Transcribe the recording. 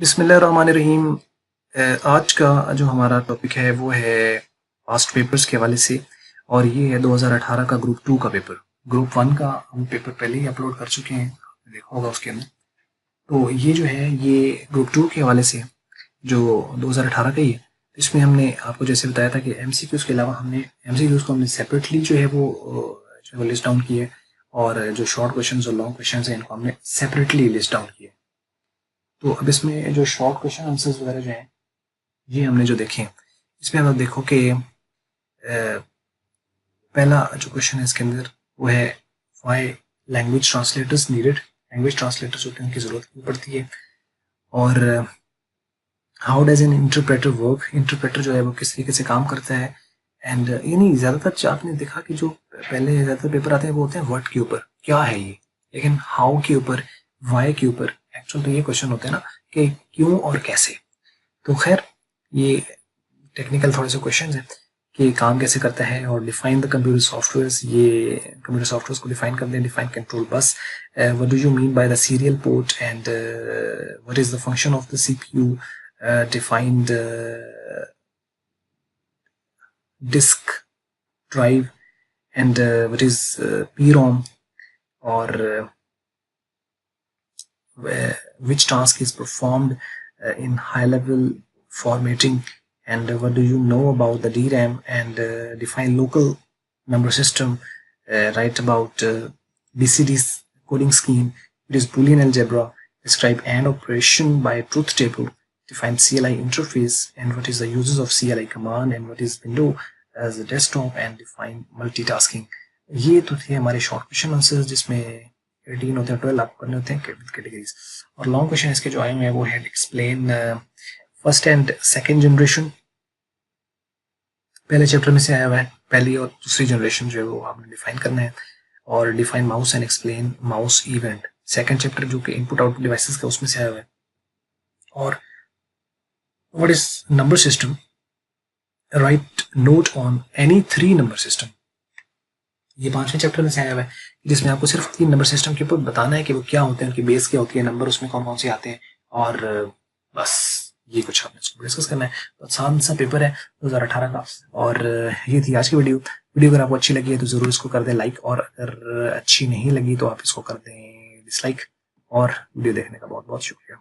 बिस्मिल्लाहिर्रहमानिर्रहीम। आज का जो हमारा टॉपिक है वो है पास्ट पेपर्स के हवाले से, और ये है 2018 का ग्रुप 2 का पेपर। ग्रुप 1 का हम पेपर पहले ही अपलोड कर चुके हैं, आपने देखा होगा उसके अंदर। तो ये जो है ये ग्रुप 2 के हवाले से जो 2018 का ही है। इसमें हमने आपको जैसे बताया था कि एमसीक्यूज़ के अलावा हमने एमसीक्यूज़ को हमने सेपरेटली जो है वो लिस्ट डाउन किया है, और जो शॉर्ट क्वेश्चन और लॉन्ग क्वेश्चन हैं इनको हमने सेपरेटली लिस्ट डाउन किया है। तो अब इसमें जो शॉर्ट क्वेश्चन आंसर्स वगैरह जो हैं ये हमने जो देखे हैं, इसमें आप देखो कि पहला जो क्वेश्चन है इसके अंदर वो है why language translators needed. Language translators होते हैं, उनकी ज़रूरत क्यों पड़ती है। और how does N interpreter work, interpreter जो है वो किस तरीके से काम करता है। एंड यानी ज़्यादातर आपने देखा कि जो पहले ज़्यादातर पेपर आते हैं वो होते हैं व्हाट के ऊपर, क्या है ये, लेकिन हाउ के ऊपर, वाई के ऊपर एक्चुअल तो ये क्वेश्चन होते हैं ना कि क्यों और कैसे। तो खैर ये टेक्निकल थोड़े से क्वेश्चन हैं कि काम कैसे करता है। और डिफाइन द कंप्यूटर सॉफ्टवेयर्स, ये कंप्यूटर सॉफ्टवेयर्स को डिफाइन कर दें। Define control bus, what do you mean by the serial port and what is the function of the CPU. Define the disk drive and what is PROM, or which task is performed in high level formatting, and what do you know about the DRAM, and define local number system, write about BCD's coding scheme, it is Boolean algebra, describe AND operation by truth table, define CLI interface and what is the uses of CLI command, and what is window as a desktop, and define multitasking। ये तो थे हमारे short question answers, जिसमें 18 होते हैं, 12 आपको करने होते हैं कैटेगरीज। और लॉन्ग क्वेश्चन इसके जो आए हुए हैं वो है explain first and second generation. पहले चैप्टर में से आया हुआ है, पहली और दूसरी जनरेशन जो है वो आपने डिफाइन करना है। और define mouse and explain mouse event, second chapter जो कि इनपुट आउटपुट डिवाइसेस का, उसमें से आया हुआ है। और what is number system, right note on any 3 number system. ये 5वें चैप्टर में से आया हुआ है, जिसमें आपको सिर्फ 3 नंबर सिस्टम के ऊपर बताना है कि वो क्या होते हैं, उनकी बेस क्या होती है, नंबर उसमें कौन कौन से आते हैं, और बस ये कुछ आपने इसको डिस्कस करना है। तो आसान सा पेपर है 2018 का। और ये थी आज की वीडियो। अगर आपको अच्छी लगी है तो ज़रूर इसको कर दें लाइक, और अगर अच्छी नहीं लगी तो आप इसको कर दें डिसलाइक। और वीडियो देखने का बहुत बहुत शुक्रिया।